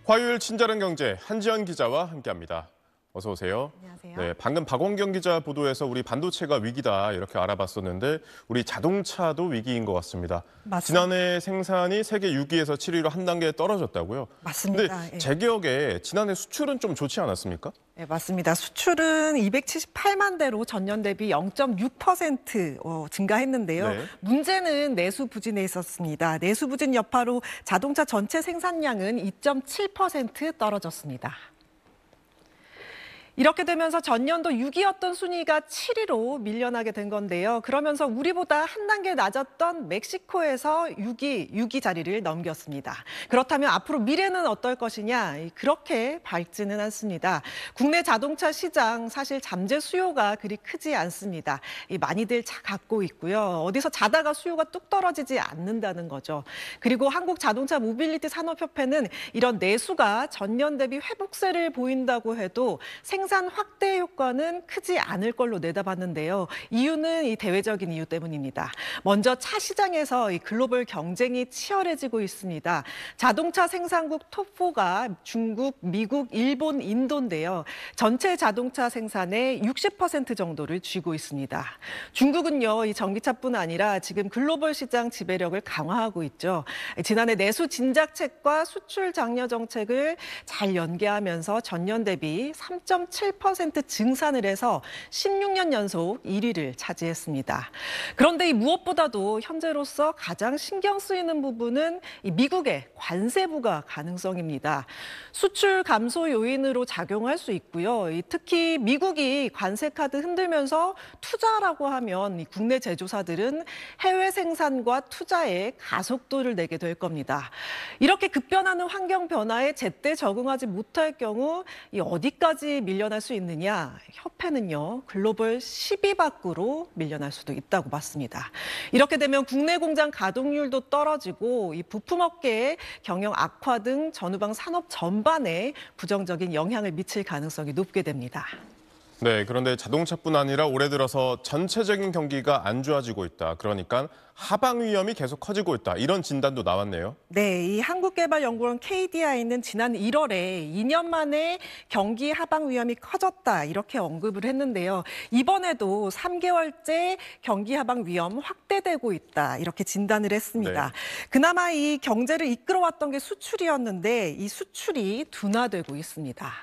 화요일 친절한 경제 한지연 기자와 함께합니다. 어서 오세요. 안녕하세요. 네, 방금 박원경 기자 보도에서 우리 반도체가 위기다 이렇게 알아봤었는데 우리 자동차도 위기인 것 같습니다. 맞습니다. 지난해 생산이 세계 6위에서 7위로 한 단계 떨어졌다고요? 맞습니다. 근데 예. 제 기억에 지난해 수출은 좀 좋지 않았습니까? 네, 맞습니다. 수출은 278만 대로 전년 대비 0.6% 증가했는데요. 네. 문제는 내수 부진에 있었습니다. 내수 부진 여파로 자동차 전체 생산량은 2.7% 떨어졌습니다. 이렇게 되면서 전년도 6위였던 순위가 7위로 밀려나게 된 건데요. 그러면서 우리보다 한 단계 낮았던 멕시코에서 6위 자리를 넘겼습니다. 그렇다면 앞으로 미래는 어떨 것이냐? 그렇게 밝지는 않습니다. 국내 자동차 시장 사실 잠재 수요가 그리 크지 않습니다. 많이들 갖고 있고요. 어디서 자다가 수요가 뚝 떨어지지 않는다는 거죠. 그리고 한국자동차 모빌리티 산업협회는 이런 내수가 전년 대비 회복세를 보인다고 해도 생산 확대 효과는 크지 않을 걸로 내다봤는데요. 이유는 이 대외적인 이유 때문입니다. 먼저 차 시장에서 이 글로벌 경쟁이 치열해지고 있습니다. 자동차 생산국 톱4가 중국, 미국, 일본, 인도인데요. 전체 자동차 생산의 60% 정도를 쥐고 있습니다. 중국은요, 이 전기차뿐 아니라 지금 글로벌 시장 지배력을 강화하고 있죠. 지난해 내수 진작책과 수출 장려 정책을 잘 연계하면서 전년 대비 3.7% 증산을 해서 16년 연속 1위를 차지했습니다. 그런데 이 무엇보다도 현재로서 가장 신경 쓰이는 부분은 이 미국의 관세 부과 가능성입니다. 수출 감소 요인으로 작용할 수 있고요. 특히 미국이 관세 카드 흔들면서 투자라고 하면 이 국내 제조사들은 해외 생산과 투자에 가속도를 내게 될 겁니다. 이렇게 급변하는 환경 변화에 제때 적응하지 못할 경우 이 어디까지 밀려날 수 있느냐? 협회는요, 글로벌 10위 밖으로 밀려날 수도 있다고 봤습니다. 이렇게 되면 국내 공장 가동률도 떨어지고 이 부품업계의 경영 악화 등 전후방 산업 전반에 부정적인 영향을 미칠 가능성이 높게 됩니다. 네, 그런데 자동차뿐 아니라 올해 들어서 전체적인 경기가 안 좋아지고 있다. 그러니까 하방 위험이 계속 커지고 있다. 이런 진단도 나왔네요. 네, 이 한국개발연구원 KDI는 지난 1월에 2년 만에 경기 하방 위험이 커졌다 이렇게 언급을 했는데요. 이번에도 3개월째 경기 하방 위험 확대되고 있다 이렇게 진단을 했습니다. 네. 그나마 이 경제를 이끌어왔던 게 수출이었는데 이 수출이 둔화되고 있습니다.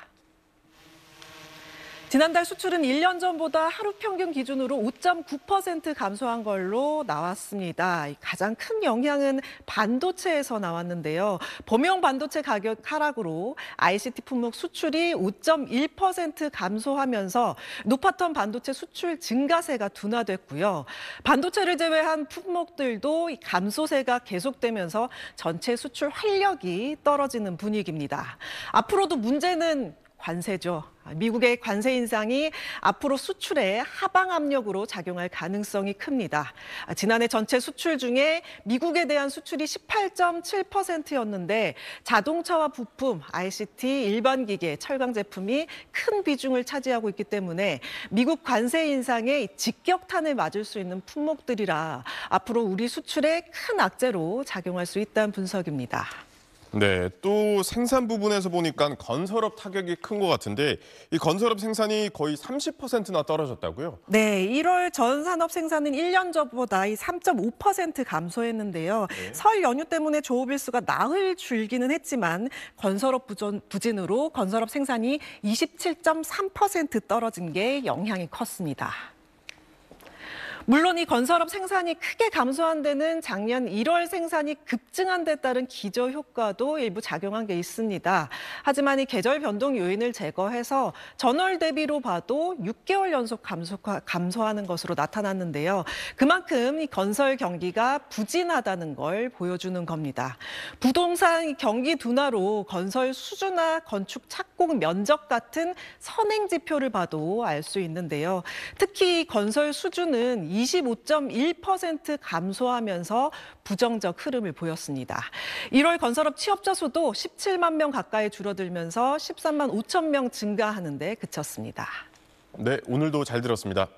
지난달 수출은 1년 전보다 하루 평균 기준으로 5.9% 감소한 걸로 나왔습니다. 가장 큰 영향은 반도체에서 나왔는데요. 범용 반도체 가격 하락으로 ICT 품목 수출이 5.1% 감소하면서 높았던 반도체 수출 증가세가 둔화됐고요. 반도체를 제외한 품목들도 감소세가 계속되면서 전체 수출 활력이 떨어지는 분위기입니다. 앞으로도 문제는 관세죠. 미국의 관세 인상이 앞으로 수출에 하방 압력으로 작용할 가능성이 큽니다. 지난해 전체 수출 중에 미국에 대한 수출이 18.7%였는데 자동차와 부품, ICT, 일반 기계, 철강 제품이 큰 비중을 차지하고 있기 때문에 미국 관세 인상에 직격탄을 맞을 수 있는 품목들이라 앞으로 우리 수출에 큰 악재로 작용할 수 있다는 분석입니다. 네, 또 생산 부분에서 보니까 건설업 타격이 큰 것 같은데 이 건설업 생산이 거의 30%나 떨어졌다고요? 네, 1월 전 산업 생산은 1년 전보다 3.5% 감소했는데요. 네. 설 연휴 때문에 조업일수가 나흘 줄기는 했지만 건설업 부진으로 건설업 생산이 27.3% 떨어진 게 영향이 컸습니다. 물론 이 건설업 생산이 크게 감소한 데는 작년 1월 생산이 급증한 데 따른 기저 효과도 일부 작용한 게 있습니다. 하지만 이 계절 변동 요인을 제거해서 전월 대비로 봐도 6개월 연속 감소하는 것으로 나타났는데요. 그만큼 이 건설 경기가 부진하다는 걸 보여주는 겁니다. 부동산 경기 둔화로 건설 수주나 건축 착공 면적 같은 선행 지표를 봐도 알 수 있는데요. 특히 건설 수주는 25.1% 감소하면서 부정적 흐름을 보였습니다. 1월 건설업 취업자 수도 17만 명 가까이 줄어들면서 13만 5천 명 증가하는 데 그쳤습니다. 네, 오늘도 잘 들었습니다.